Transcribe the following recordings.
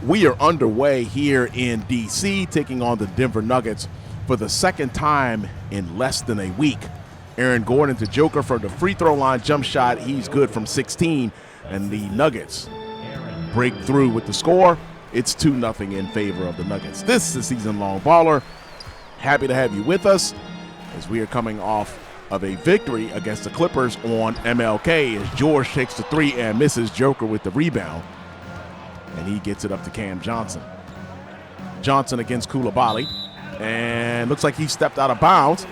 We are underway here in D.C., taking on the Denver Nuggets for the second time in less than a week. Aaron Gordon to Joker for the free throw line jump shot. He's good from 16, and the Nuggets break through with the score. It's 2-0 in favor of the Nuggets. This is Season Long Baller. Happy to have you with us as we are coming off of a victory against the Clippers on MLK as George takes the three and misses. Joker with the rebound, and he gets it up to Cam Johnson. Johnson against Coulibaly, and looks like he stepped out of bounds,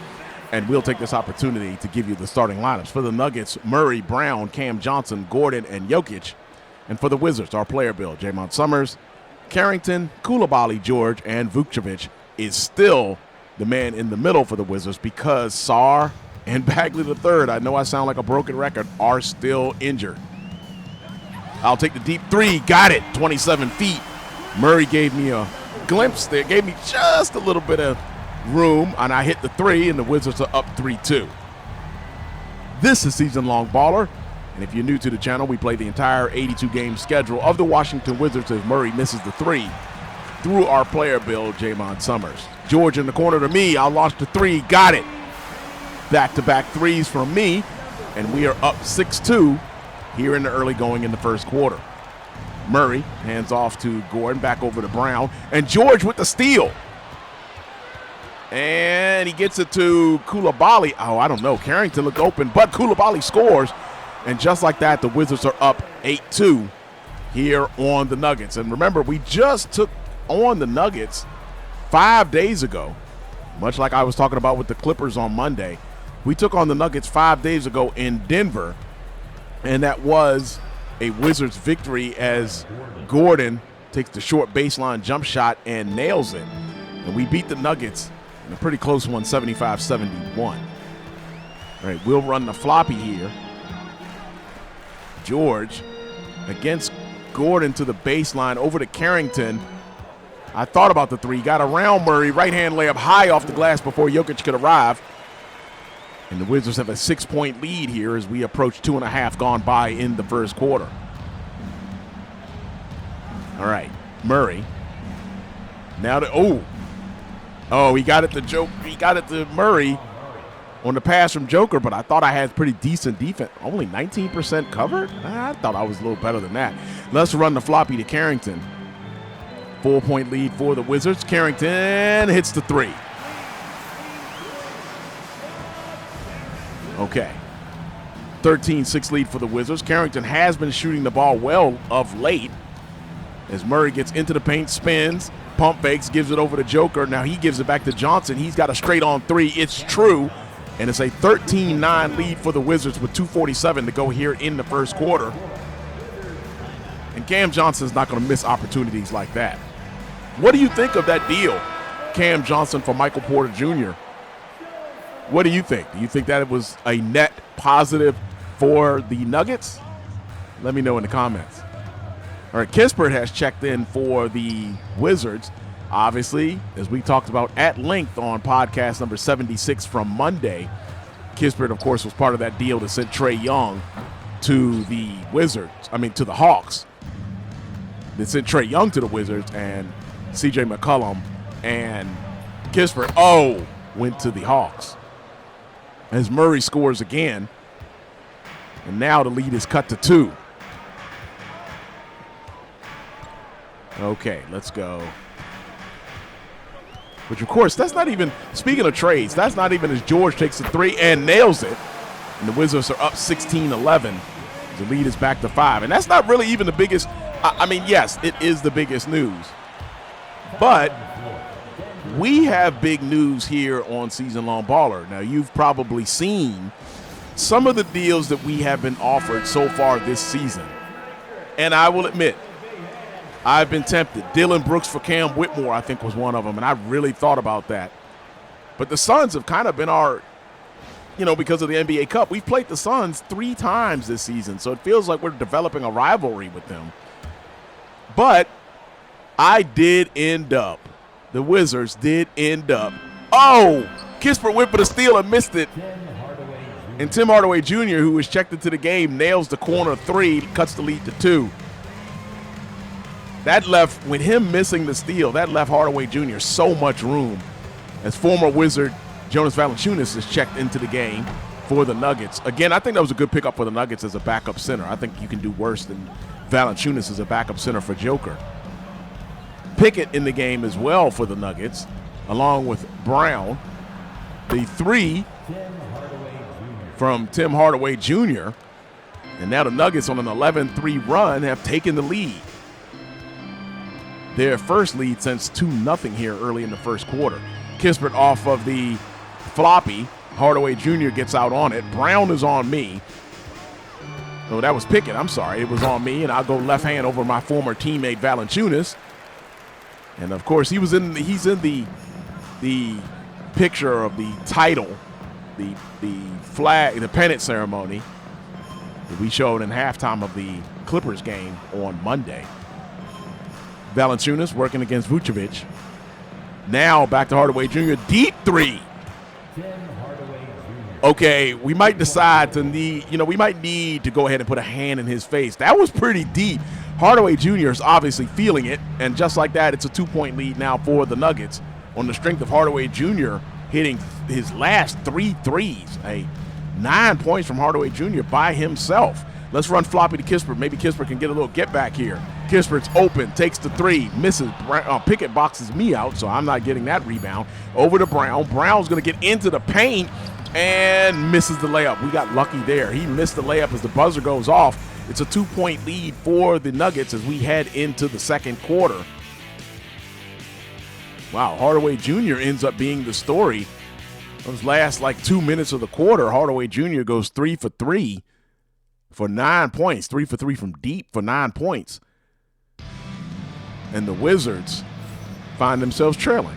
and we'll take this opportunity to give you the starting lineups. For the Nuggets, Murray, Brown, Cam Johnson, Gordon, and Jokic. And for the Wizards, our player build, Jaymont Summerz, Carrington, Coulibaly, George, and Vukcevic is still the man in the middle for the Wizards because Sarr and Bagley III, I know I sound like a broken record, are still injured. I'll take the deep three. Got it. 27 feet. Murray gave me a glimpse there. Gave me just a little bit of room, and I hit the three, and the Wizards are up 3-2. This is Season Long Baller, and if you're new to the channel, we play the entire 82-game schedule of the Washington Wizards as Murray misses the three through our player build, Jaymont Summerz. George in the corner to me. I'll launch the three. Got it. Back-to-back threes from me, and we are up 6-2 here in the early going in the first quarter. Murray hands off to Gordon, back over to Brown, and George with the steal. And he gets it to Coulibaly. Oh, I don't know. Carrington looked open, but Coulibaly scores. And just like that, the Wizards are up 8-2 here on the Nuggets. And remember, we just took on the Nuggets 5 days ago, much like I was talking about with the Clippers on Monday. We took on the Nuggets 5 days ago in Denver, and that was a Wizards victory as Gordon takes the short baseline jump shot and nails it. And we beat the Nuggets in a pretty close one, 75-71. All right, we'll run the floppy here. George against Gordon to the baseline, over to Carrington. I thought about the three, got around Murray, right-hand layup high off the glass before Jokic could arrive. And the Wizards have a 6-point lead here as we approach 2.5 gone by in the first quarter. All right, Murray. Now to he got it to Joker. He got it to Murray on the pass from Joker, but I thought I had pretty decent defense. Only 19% covered? I thought I was a little better than that. Let's run the floppy to Carrington. 4-point lead for the Wizards. Carrington hits the three. Okay, 13-6 lead for the Wizards. Carrington has been shooting the ball well of late as Murray gets into the paint, spins, pump fakes, gives it over to Joker. Now he gives it back to Johnson. He's got a straight-on three. It's true, and it's a 13-9 lead for the Wizards with 2:47 to go here in the first quarter. And Cam Johnson's not going to miss opportunities like that. What do you think of that deal, Cam Johnson for Michael Porter Jr.? What do you think? Do you think that it was a net positive for the Nuggets? Let me know in the comments. All right, Kispert has checked in for the Wizards. Obviously, as we talked about at length on podcast number 76 from Monday, Kispert, of course, was part of that deal that sent Trae Young to the to the Hawks. That sent Trae Young to the Wizards, and CJ McCollum and Kispert, went to the Hawks. As Murray scores again, and now the lead is cut to 2. Okay, let's go. Which, of course, that's not even, speaking of trades, that's not even as George takes the three and nails it. And the Wizards are up 16-11. The lead is back to 5. And that's not really even the biggest, yes, it is the biggest news. But we have big news here on Season Long Baller. Now, you've probably seen some of the deals that we have been offered so far this season. And I will admit, I've been tempted. Dylan Brooks for Cam Whitmore, I think, was one of them, and I really thought about that. But the Suns have kind of been our, because of the NBA Cup. We've played the Suns 3 times this season, so it feels like we're developing a rivalry with them. But I did end up, the Wizards did end up. Kispert went for the steal and missed it. And Tim Hardaway Jr., who was checked into the game, nails the corner 3, cuts the lead to 2. That left, with him missing the steal, that left Hardaway Jr. so much room. As former Wizard Jonas Valanciunas is checked into the game for the Nuggets. Again, I think that was a good pickup for the Nuggets as a backup center. I think you can do worse than Valanciunas as a backup center for Joker. Pickett in the game as well for the Nuggets, along with Brown. The three from Tim Hardaway Jr. And now the Nuggets on an 11-3 run have taken the lead. Their first lead since 2-0 here early in the first quarter. Kispert off of the floppy. Hardaway Jr. gets out on it. Brown is on me. Oh, that was Pickett. I'm sorry. It was on me, and I'll go left hand over my former teammate Valanciunas. And of course, he's in the picture of the title, the flag, the pennant ceremony that we showed in halftime of the Clippers game on Monday. Valanciunas working against Vucevic. Now back to Hardaway Jr. Deep three. Okay, we might decide to we might need to go ahead and put a hand in his face. That was pretty deep. Hardaway Jr. is obviously feeling it, and just like that, it's a 2-point lead now for the Nuggets on the strength of Hardaway Jr. hitting his last 3 threes. 9 points from Hardaway Jr. by himself. Let's run floppy to Kispert. Maybe Kispert can get a little get back here. Kispert's open, takes the three, misses. Pickett boxes me out, so I'm not getting that rebound. Over to Brown. Brown's going to get into the paint and misses the layup. We got lucky there. He missed the layup as the buzzer goes off. It's a 2-point lead for the Nuggets as we head into the second quarter. Wow, Hardaway Jr. ends up being the story. Those last 2 minutes of the quarter, Hardaway Jr. goes 3 for 3 for 9 points. 3 for 3 from deep for 9 points. And the Wizards find themselves trailing.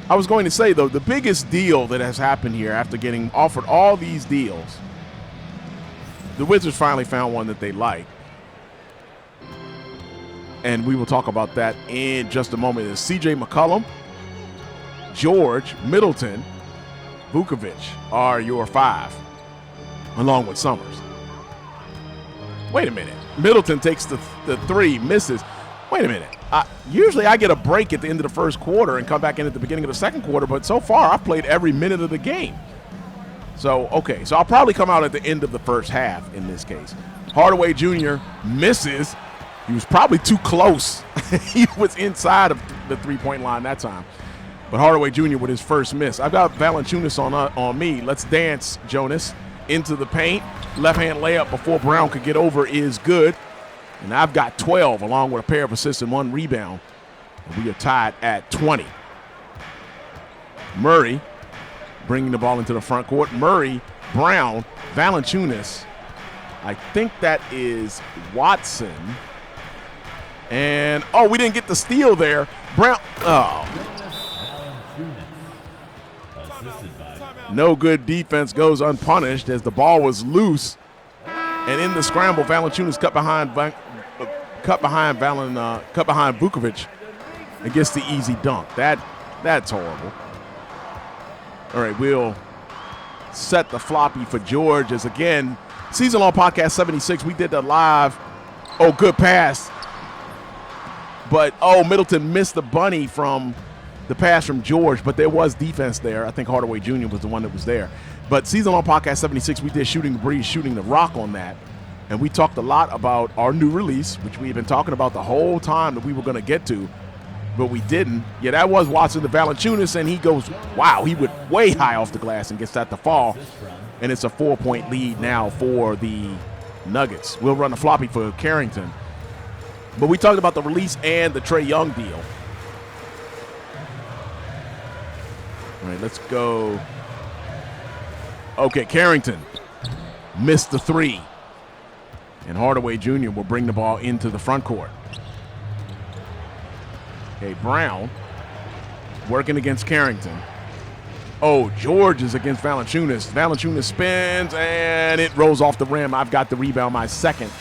I was going to say, though, the biggest deal that has happened here after getting offered all these deals, the Wizards finally found one that they like. And we will talk about that in just a moment. It's C.J. McCollum, George, Middleton, Vucevic are your 5, along with Summerz. Wait a minute. Middleton takes the 3, misses. Wait a minute. Usually I get a break at the end of the first quarter and come back in at the beginning of the second quarter, but so far I've played every minute of the game. So, okay, so I'll probably come out at the end of the first half in this case. Hardaway Jr. misses. He was probably too close. He was inside of the three-point line that time. But Hardaway Jr. with his first miss. I've got Valanciunas on me. Let's dance, Jonas. Into the paint. Left-hand layup before Brown could get over is good. And I've got 12 along with a pair of assists and 1 rebound. And we are tied at 20. Murray bringing the ball into the front court. Murray, Brown, Valanciunas. I think that is Watson. And, we didn't get the steal there. Brown, no good defense goes unpunished as the ball was loose. And in the scramble, Valanciunas cut behind Vucevic and gets the easy dunk. That's horrible. All right, we'll set the floppy for George as, again, Season Long Podcast 76. We did the live. Oh, good pass. But, Middleton missed the bunny from the pass from George, but there was defense there. I think Hardaway Jr. was the one that was there. But Season Long Podcast 76, we did Shooting the Breeze, Shooting the Rock on that. And we talked a lot about our new release, which we've been talking about the whole time that we were going to get to, but we didn't. Yeah, that was Watson to Valanciunas, and he goes, wow, he went way high off the glass and gets that to fall. And it's a 4-point lead now for the Nuggets. We'll run the floppy for Carrington. But we talked about the release and the Trae Young deal. All right, let's go. Okay, Carrington missed the 3. And Hardaway Jr. will bring the ball into the front court. Okay, Brown working against Carrington. George is against Valanciunas. Valanciunas spins, and it rolls off the rim. I've got the rebound, my second.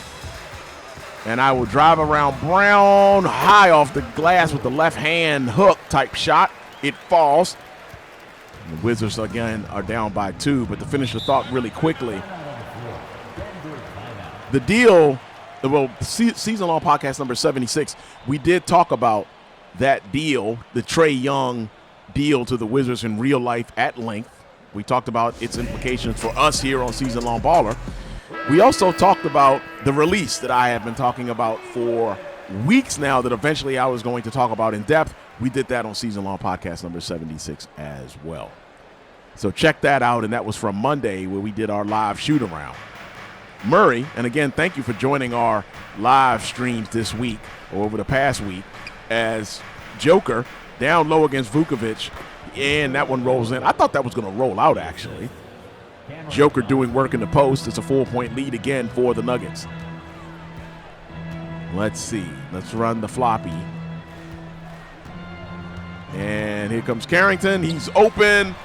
And I will drive around Brown, high off the glass with the left-hand hook type shot. It falls. And the Wizards, again, are down by 2. But to finish the thought really quickly, the deal Season Long Podcast number 76, we did talk about that deal, the Trae Young deal to the Wizards in real life at length. We talked about its implications for us here on Season Long Baller. We also talked about the release that I have been talking about for weeks now that eventually I was going to talk about in depth. We did that on Season Long Podcast number 76 as well. So check that out, and that was from Monday where we did our live shoot-around. Murray, and again, thank you for joining our live streams this week or over the past week, as Joker down low against Vukovic, and that one rolls in. I thought that was going to roll out, actually. Joker doing work in the post. It's a 4-point lead again for the Nuggets. Let's see. Let's run the floppy. And here comes Carrington. He's open,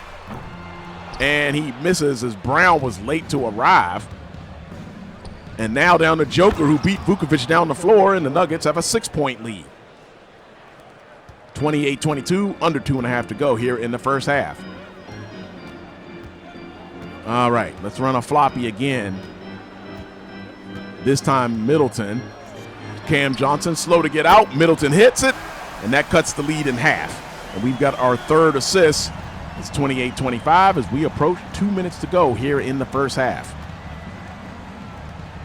and he misses as Brown was late to arrive. And now down to Joker, who beat Vukovic down the floor, and the Nuggets have a 6-point lead. 28-22, under 2.5 to go here in the first half. All right, let's run a floppy again. This time Middleton. Cam Johnson slow to get out. Middleton hits it, and that cuts the lead in half. And we've got our third assist. It's 28-25 as we approach 2 minutes to go here in the first half.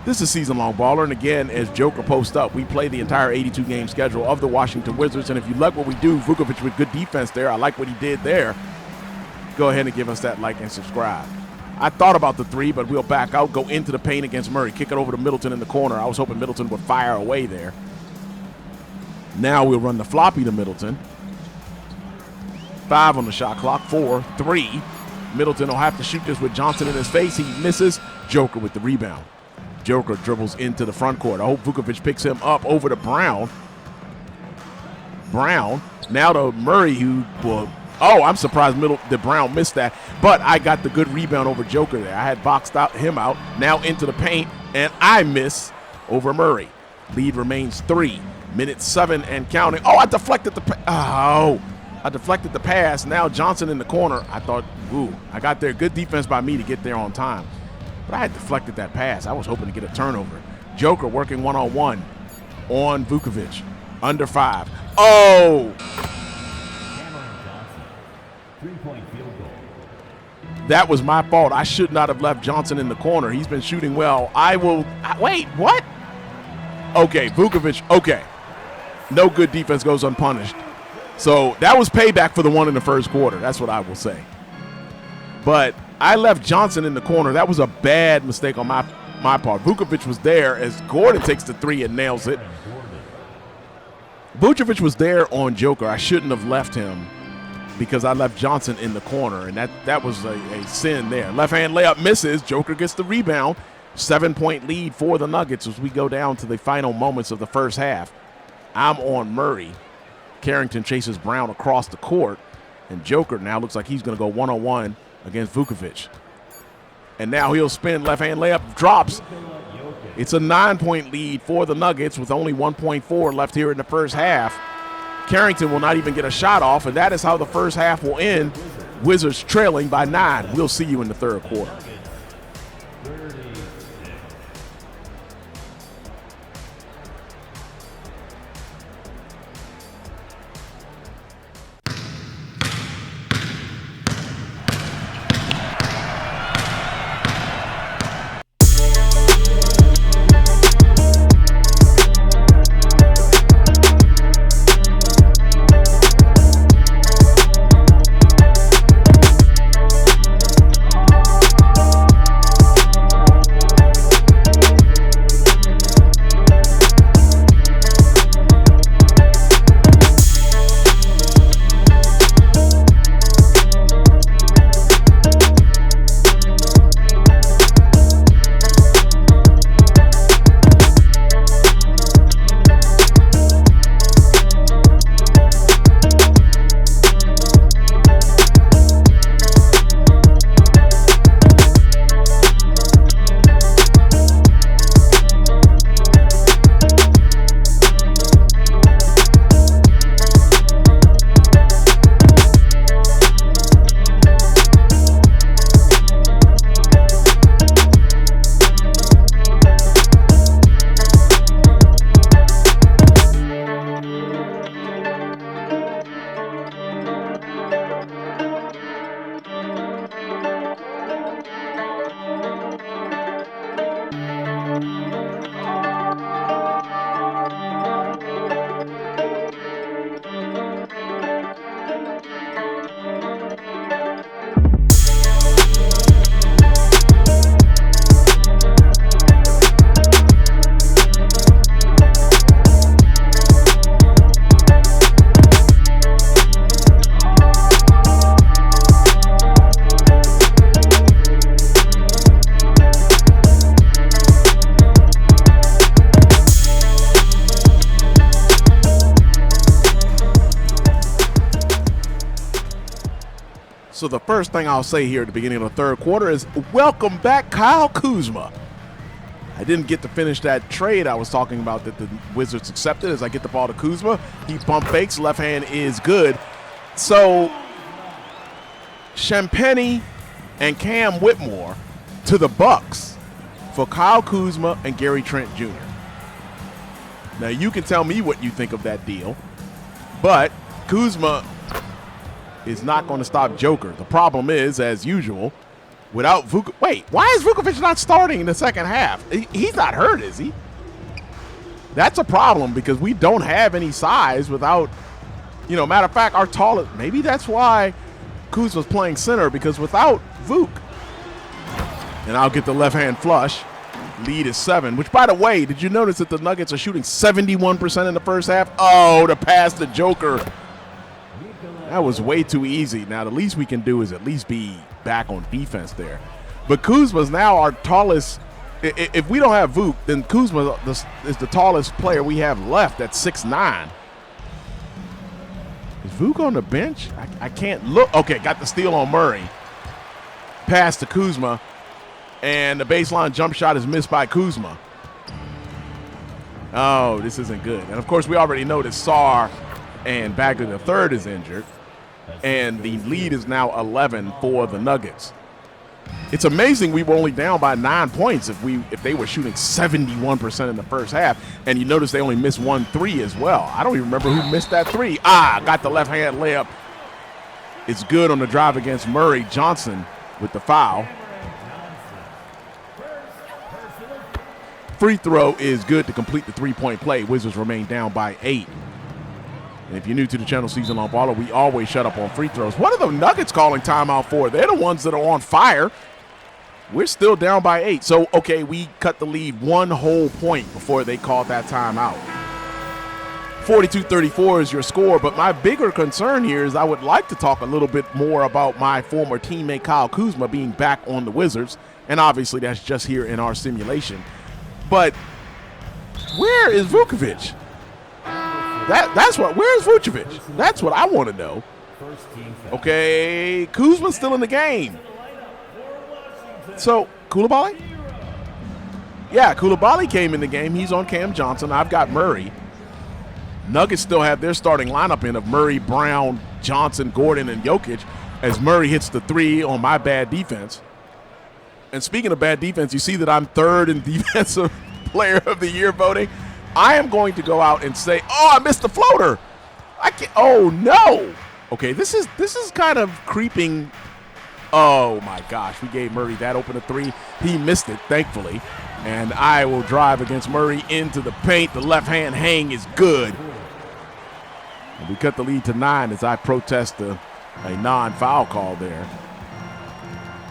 This is Season Long Baller, and again, as Joker posts up, we play the entire 82-game schedule of the Washington Wizards, and if you like what we do, Vukovic with good defense there, I like what he did there, go ahead and give us that like and subscribe. I thought about the three, but we'll back out, go into the paint against Murray, kick it over to Middleton in the corner. I was hoping Middleton would fire away there. Now we'll run the floppy to Middleton. 5 on the shot clock, 4, 3. Middleton will have to shoot this with Johnson in his face. He misses. Joker with the rebound. Joker dribbles into the front court. I hope Vukovic picks him up over to Brown. Brown now to Murray, who will. Oh, I'm surprised that Brown missed that. But I got the good rebound over Joker there. I had boxed him out. Now into the paint, and I miss over Murray. Lead remains 3. Minute 7 and counting. Oh, I deflected the pass. Now Johnson in the corner. I thought, I got there. Good defense by me to get there on time. But I had deflected that pass. I was hoping to get a turnover. Joker working one-on-one on Vukovic. Under 5. Oh! That was my fault. I should not have left Johnson in the corner. He's been shooting well. Wait, what? Okay, Vukovic, okay. No good defense goes unpunished. So that was payback for the one in the first quarter. That's what I will say. But I left Johnson in the corner. That was a bad mistake on my part. Vukovic was there as Gordon takes the 3 and nails it. Vukovic was there on Joker. I shouldn't have left him because I left Johnson in the corner, and that was a sin there. Left-hand layup misses. Joker gets the rebound. 7-point lead for the Nuggets as we go down to the final moments of the first half. I'm on Murray. Carrington chases Brown across the court, and Joker now looks like he's going to go one-on-one against Vukovic. And now he'll spin, left-hand layup, drops. It's a 9-point lead for the Nuggets with only 1.4 left here in the first half. Carrington will not even get a shot off, and that is how the first half will end. Wizards trailing by 9. We'll see you in the third quarter. So the first thing I'll say here at the beginning of the third quarter is welcome back, Kyle Kuzma. I didn't get to finish that trade I was talking about that the Wizards accepted. As I get the ball to Kuzma, he pump fakes, left hand is good. So Champagnie and Cam Whitmore to the Bucks for Kyle Kuzma and Gary Trent Jr. Now you can tell me what you think of that deal, but Kuzma is not going to stop Joker. The problem is, as usual, without Vukovic. Wait, why is Vukovic not starting in the second half? He's not hurt, is he? That's a problem because we don't have any size without, matter of fact, our tallest. Maybe that's why Kuzma's playing center, because without Vuk. And I'll get the left hand flush. Lead is 7, which, by the way, did you notice that the Nuggets are shooting 71% in the first half? Oh, the pass to Joker. That was way too easy. Now, the least we can do is at least be back on defense there. But Kuzma's now our tallest. If we don't have Vuk, then Kuzma is the tallest player we have left at 6'9". Is Vuk on the bench? I can't look. Okay, got the steal on Murray. Pass to Kuzma. And the baseline jump shot is missed by Kuzma. Oh, this isn't good. And, of course, we already know that Sarr and Bagley III is injured. And the lead is now 11 for the Nuggets. It's amazing we were only down by 9 points if they were shooting 71% in the first half. And you notice they only missed 1 3 as well. I don't even remember who missed that 3. Got the left-hand layup. It's good on the drive against Murray. Johnson with the foul. Free throw is good to complete the three-point play. Wizards remain down by 8. And if you're new to the channel, SeasonLongBaller, we always shut up on free throws. What are the Nuggets calling timeout for? They're the ones that are on fire. We're still down by 8. So, okay, we cut the lead 1 whole point before they called that timeout. 42-34 is your score, but my bigger concern here is I would like to talk a little bit more about my former teammate Kyle Kuzma being back on the Wizards, and obviously that's just here in our simulation. But where is Vukovic? Where's Vucevic? That's what I want to know. Okay, Kuzma's still in the game. So, Coulibaly? Yeah, Coulibaly came in the game. He's on Cam Johnson. I've got Murray. Nuggets still have their starting lineup in of Murray, Brown, Johnson, Gordon, and Jokic as Murray hits the 3 on my bad defense. And speaking of bad defense, you see that I'm 3rd in Defensive Player of the Year voting. I am going to go out and say, I missed the floater. I can't. Oh, no. Okay, this is kind of creeping. Oh, my gosh. We gave Murray that open a 3. He missed it, thankfully. And I will drive against Murray into the paint. The left-hand hang is good. And we cut the lead to 9 as I protest a non-foul call there.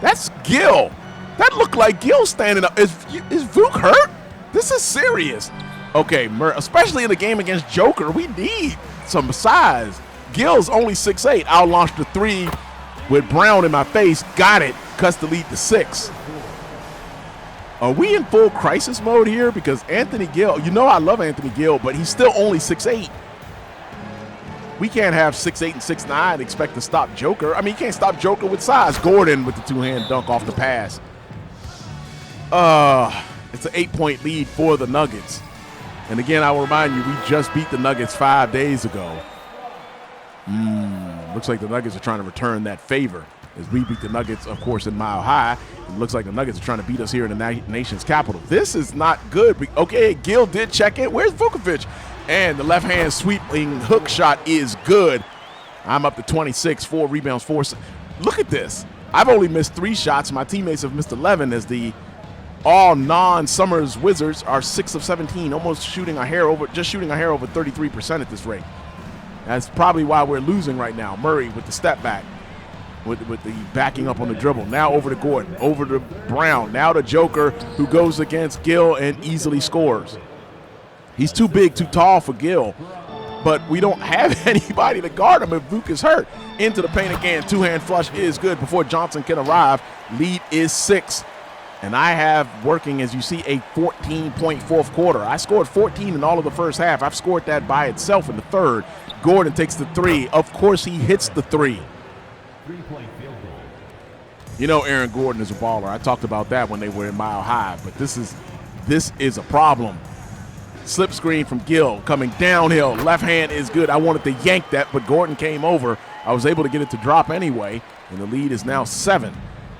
That's Gill. That looked like Gill standing up. Is Vuk hurt? This is serious. Okay, especially in the game against Joker, we need some size. Gill's only 6'8". I'll launch the 3 with Brown in my face. Got it. Cuts the lead to 6. Are we in full crisis mode here? Because Anthony Gill, I love Anthony Gill, but he's still only 6'8". We can't have 6'8" and 6'9" and expect to stop Joker. I mean, you can't stop Joker with size. Gordon with the 2-hand dunk off the pass. It's an 8-point lead for the Nuggets. And again, I will remind you, we just beat the Nuggets 5 days ago. Looks like the Nuggets are trying to return that favor as we beat the Nuggets, of course, in Mile High. It looks like the Nuggets are trying to beat us here in the nation's capital. This is not good. Okay, Gill did check it. Where's Vukovic? And the left-hand sweeping hook shot is good. I'm up to 26, 4 rebounds, 4. Look at this. I've only missed 3 shots. My teammates have missed 11 as the all non-Summerz Wizards are 6 of 17, almost shooting our hair over 33% at this rate. That's probably why we're losing right now. Murray with the step back, with the backing up on the dribble. Now over to Gordon, over to Brown, now to Joker, who goes against Gill and easily scores. He's too big, too tall for Gill, but we don't have anybody to guard him if Vuk is hurt. Into the paint again, 2-hand flush is good before Johnson can arrive. Lead is 6. And I have working, as you see, a 14-point fourth quarter. I scored 14 in all of the first half. I've scored that by itself in the third. Gordon takes the 3. Of course, he hits the 3. You know Aaron Gordon is a baller. I talked about that when they were in Mile High, but this is a problem. Slip screen from Gill coming downhill. Left hand is good. I wanted to yank that, but Gordon came over. I was able to get it to drop anyway, and the lead is now 7.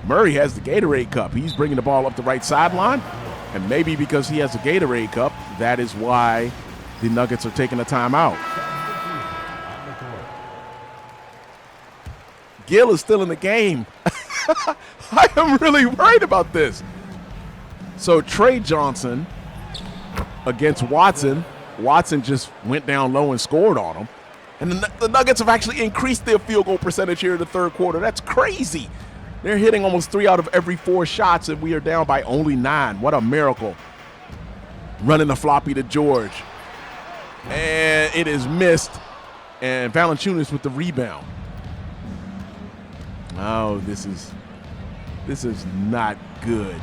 Murray has the Gatorade cup. He's bringing the ball up the right sideline, and maybe because he has a Gatorade cup, that is why the Nuggets are taking a timeout. Gill is still in the game. I am really worried about this. So Trey Johnson against Watson. Watson just went down low and scored on him. And the Nuggets have actually increased their field goal percentage here in the third quarter. That's crazy. They're hitting almost 3 out of every 4 shots, and we are down by only 9. What a miracle. Running the floppy to George. And it is missed. And Valanciunas with the rebound. Oh, this is not good.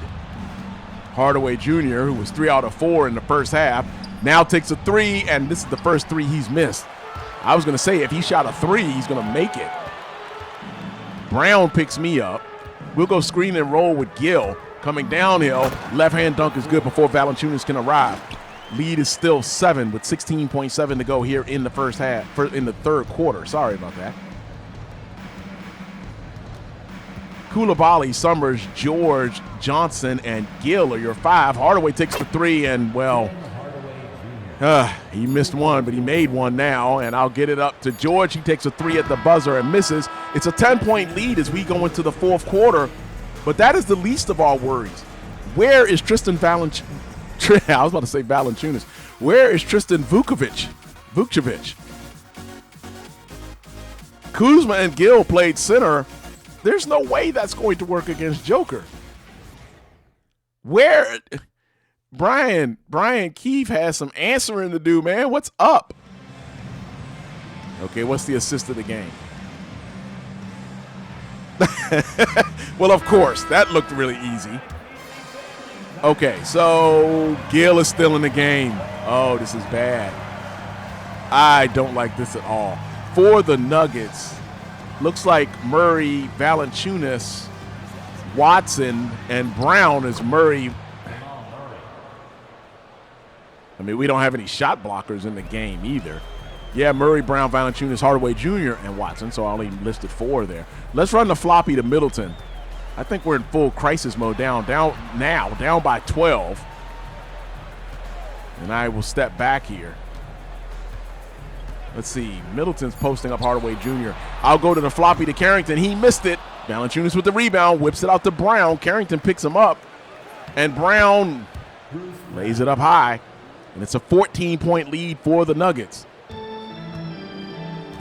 Hardaway Jr., who was 3 out of 4 in the first half, now takes a 3, and this is the first 3 he's missed. I was going to say if he shot a 3, he's going to make it. Brown picks me up. We'll go screen and roll with Gill. Coming downhill, left-hand dunk is good before Valanciunas can arrive. Lead is still 7 with 16.7 to go here in the first half, in the third quarter. Sorry about that. Coulibaly, Summerz, George, Johnson, and Gill are your 5. Hardaway takes the 3, and, well, he missed one, but he made one now, and I'll get it up to George. He takes a 3 at the buzzer and misses. It's a 10-point lead as we go into the fourth quarter, but that is the least of our worries. Where is Tristan Valanciunas? I was about to say Valanciunas. Where is Tristan Vukcevic? Kuzma and Gill played center. There's no way that's going to work against Joker. Where Brian Keefe has some answering to do, man. What's up? Okay, what's the assist of the game? Well, of course, that looked really easy. Okay, so Gill is still in the game. Oh, this is bad. I don't like this at all. For the Nuggets, looks like Murray, Valanciunas, Watson, and Brown is Murray. I mean, we don't have any shot blockers in the game either. Yeah, Murray, Brown, Valanciunas, Hardaway Jr., and Watson, so I only listed 4 there. Let's run the floppy to Middleton. I think we're in full crisis mode down by 12. And I will step back here. Let's see. Middleton's posting up Hardaway Jr. I'll go to the floppy to Carrington. He missed it. Valanciunas with the rebound. Whips it out to Brown. Carrington picks him up. And Brown lays it up high. And it's a 14-point lead for the Nuggets.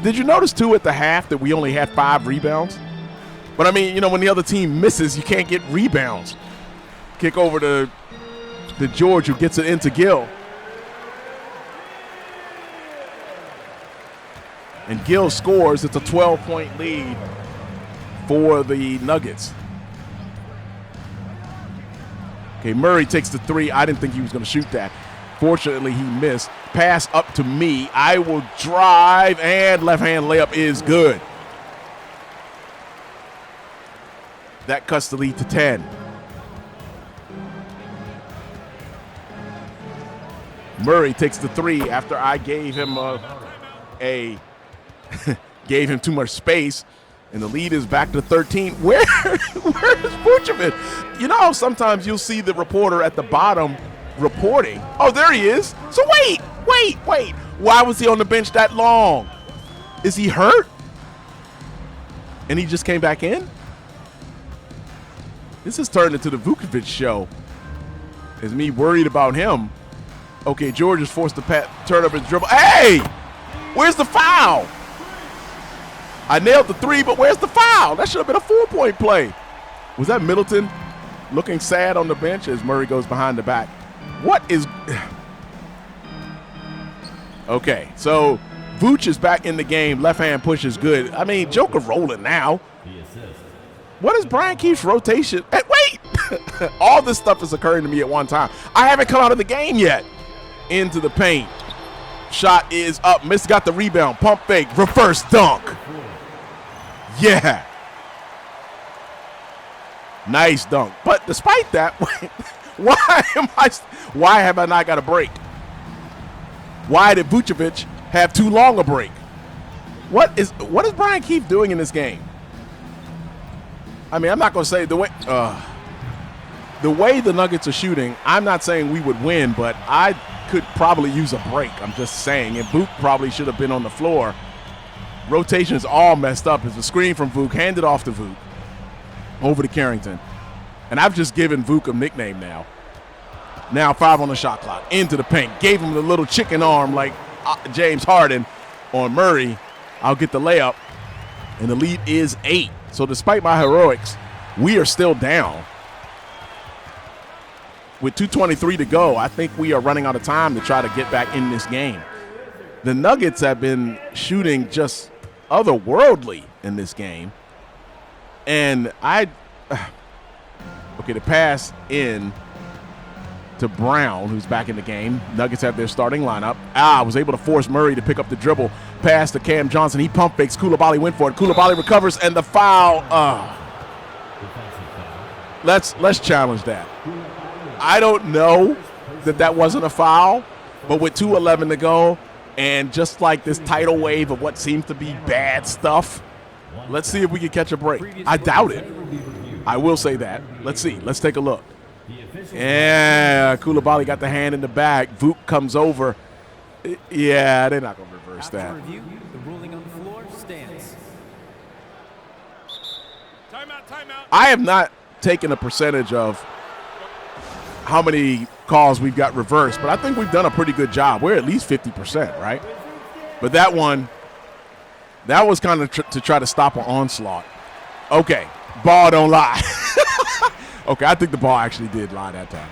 Did you notice, too, at the half that we only had 5 rebounds? But, I mean, you know, when the other team misses, you can't get rebounds. Kick over to George, who gets it into Gill. And Gill scores. It's a 12-point lead for the Nuggets. Okay, Murray takes the 3. I didn't think he was going to shoot that. Fortunately, he missed. Pass up to me. I will drive, and left-hand layup is good. That cuts the lead to 10. Murray takes the 3 after I gave him gave him too much space, and the lead is back to 13. Where is Vucevic? You know how sometimes you'll see the reporter at the bottom reporting. Oh, there he is. So wait. Why was he on the bench that long? Is he hurt? And he just came back in? This has turned into the Vucevic show. Is me worried about him. Okay, George is forced to turn up his dribble. Hey! Where's the foul? I nailed the 3, but where's the foul? That should have been a 4-point play. Was that Middleton looking sad on the bench as Murray goes behind the back? What is... Okay, so Vooch is back in the game. Left-hand push is good. I mean, Joker rolling now. What is Brian Keefe's rotation? Hey, wait! All this stuff is occurring to me at one time. I haven't come out of the game yet. Into the paint. Shot is up. Miss got the rebound. Pump fake. Reverse dunk. Yeah. Nice dunk. But despite that, why have I not got a break? Why did Vucevic have too long a break? What is Brian Keefe doing in this game? I mean, I'm not going to say the way the Nuggets are shooting, I'm not saying we would win, but I could probably use a break. I'm just saying. And Vuk probably should have been on the floor. Rotation's all messed up. It's a screen from Vuk, handed off to Vuk, over to Carrington. And I've just given Vuk a nickname now. Now 5 on the shot clock. Into the paint. Gave him the little chicken arm like James Harden on Murray. I'll get the layup. And the lead is 8. So despite my heroics, we are still down. With 2:23 to go, I think we are running out of time to try to get back in this game. The Nuggets have been shooting just otherworldly in this game. And the pass in to Brown, who's back in the game. Nuggets have their starting lineup. Was able to force Murray to pick up the dribble. Pass to Cam Johnson. He pump fakes. Coulibaly went for it. Coulibaly recovers, and the foul. Let's challenge that. I don't know that wasn't a foul, but with 2:11 to go, and just like this tidal wave of what seems to be bad stuff, let's see if we can catch a break. I doubt it. I will say that. Let's see. Let's take a look. Yeah, Coulibaly got the hand in the back. Vuk comes over. Yeah, they're not going to reverse that. Review, the ruling on the floor stands. Timeout. I have not taken a percentage of how many calls we've got reversed, but I think we've done a pretty good job. We're at least 50%, right? But that one, that was kind of to try to stop an onslaught. Okay, ball don't lie. Okay, I think the ball actually did lie that time.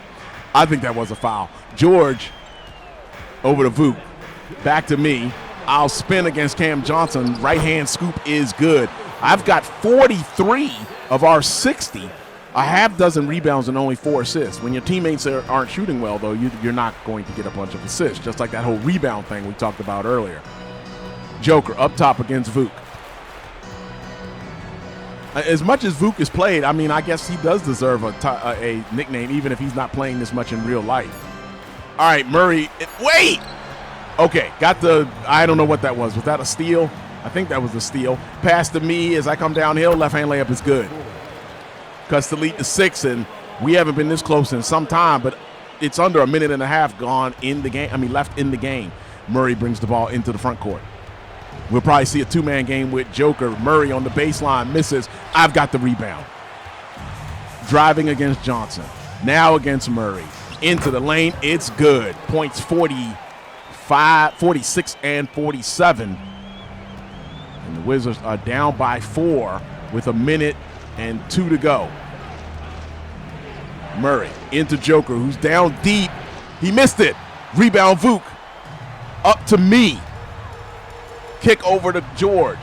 I think that was a foul. George over to Vuk. Back to me. I'll spin against Cam Johnson. Right-hand scoop is good. I've got 43 of our 60. A half dozen rebounds and only 4 assists. When your teammates aren't shooting well, though, you're not going to get a bunch of assists, just like that whole rebound thing we talked about earlier. Joker up top against Vuk. As much as Vuk is played, I mean, I guess he does deserve a nickname, even if he's not playing this much in real life. All right, Murray. Wait! Okay, I don't know what that was. Was that a steal? I think that was a steal. Pass to me as I come downhill. Left-hand layup is good. Cuts the lead to 6, and we haven't been this close in some time, but it's under a minute and a half gone in the game. Left in the game. Murray brings the ball into the front court. We'll probably see a 2-man game with Joker. Murray on the baseline, misses. I've got the rebound. Driving against Johnson. Now against Murray. Into the lane, it's good. Points 45, 46, and 47. And the Wizards are down by 4 with a minute and 2 to go. Murray into Joker, who's down deep. He missed it. Rebound Vuk. Up to me. Kick over to George.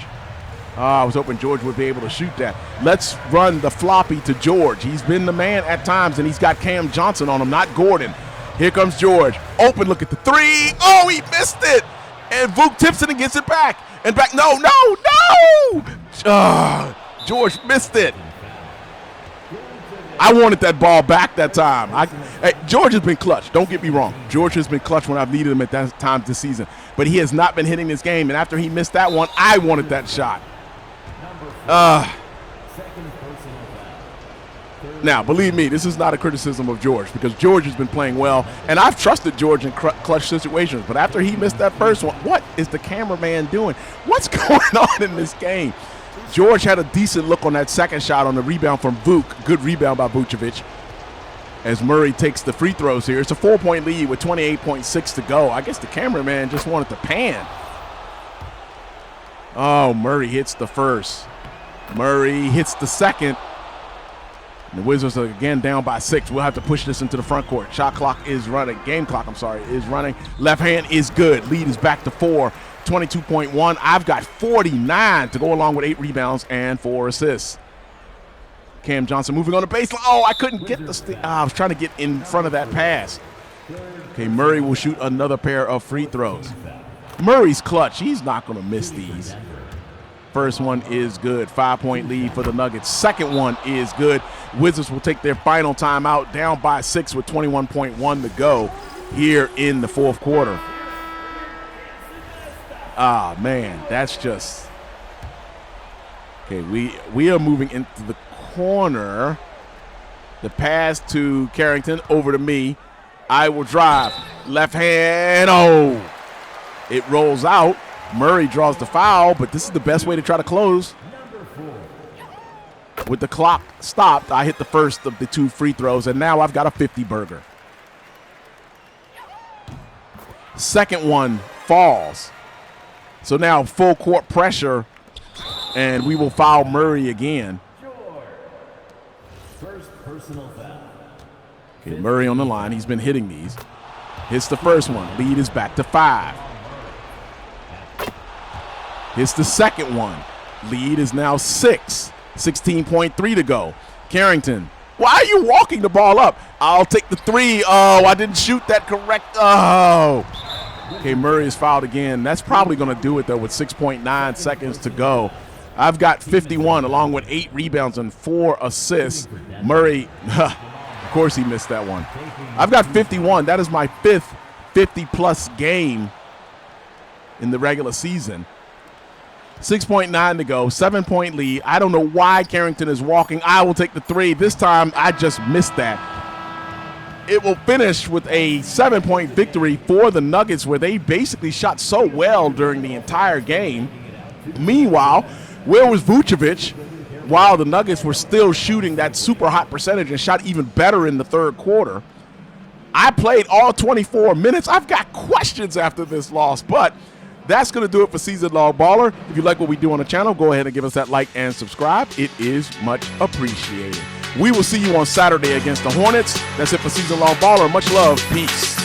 I was hoping George would be able to shoot that. Let's run the floppy to George. He's been the man at times, and he's got Cam Johnson on him, not Gordon. Here comes George. Open, look at the 3. Oh, he missed it. And Vuk tips it and gets it back. And back. No. George missed it. I wanted that ball back that time. George has been clutch. Don't get me wrong. George has been clutch when I've needed him at that time this season. But he has not been hitting this game. And after he missed that one, I wanted that shot. Now, believe me, this is not a criticism of George because George has been playing well. And I've trusted George in clutch situations. But after he missed that first one, what is the cameraman doing? What's going on in this game? George had a decent look on that second shot on the rebound from Vuk. Good rebound by Vucevic. As Murray takes the free throws here. It's a 4-point lead with 28.6 to go. I guess the cameraman just wanted to pan. Oh, Murray hits the first. Murray hits the second. And the Wizards are again down by 6. We'll have to push this into the front court. Shot clock is running. Game clock, is running. Left hand is good. Lead is back to 4. 22.1. I've got 49 to go along with 8 rebounds and 4 assists. Cam Johnson moving on the baseline. Oh, I couldn't get the I was trying to get in front of that pass. Okay, Murray will shoot another pair of free throws. Murray's clutch. He's not going to miss these. First one is good. 5-point lead for the Nuggets. Second one is good. Wizards will take their final timeout, down by 6 with 21.1 to go here in the fourth quarter. Ah, man, that's just – okay, we are moving into the corner. The pass to Carrington, over to me. I will drive. Left hand, oh. It rolls out. Murray draws the foul, but this is the best way to try to close. With the clock stopped, I hit the first of the 2 free throws, and now I've got a 50-burger. Second one falls. So now full court pressure, and we will foul Murray again. First personal foul. Okay, Murray on the line. He's been hitting these. Hits the first one. Lead is back to 5. Hits the second one. Lead is now 6. 16.3 to go. Carrington. Why are you walking the ball up? I'll take the 3. Oh, I didn't shoot that correct. Oh. Okay, Murray is fouled again. That's probably going to do it, though, with 6.9 seconds to go. I've got 51 along with 8 rebounds and 4 assists. Murray, of course he missed that one. I've got 51. That is my 5th 50-plus game in the regular season. 6.9 to go, 7-point lead. I don't know why Carrington is walking. I will take the 3. This time I just missed that. It will finish with a 7-point victory for the Nuggets, where they basically shot so well during the entire game. Meanwhile, where was Vucevic while the Nuggets were still shooting that super hot percentage and shot even better in the third quarter? I played all 24 minutes. I've got questions after this loss, but that's going to do it for Season Long Baller. If you like what we do on the channel, go ahead and give us that like and subscribe. It is much appreciated. We will see you on Saturday against the Hornets. That's it for Season Long Baller. Much love. Peace.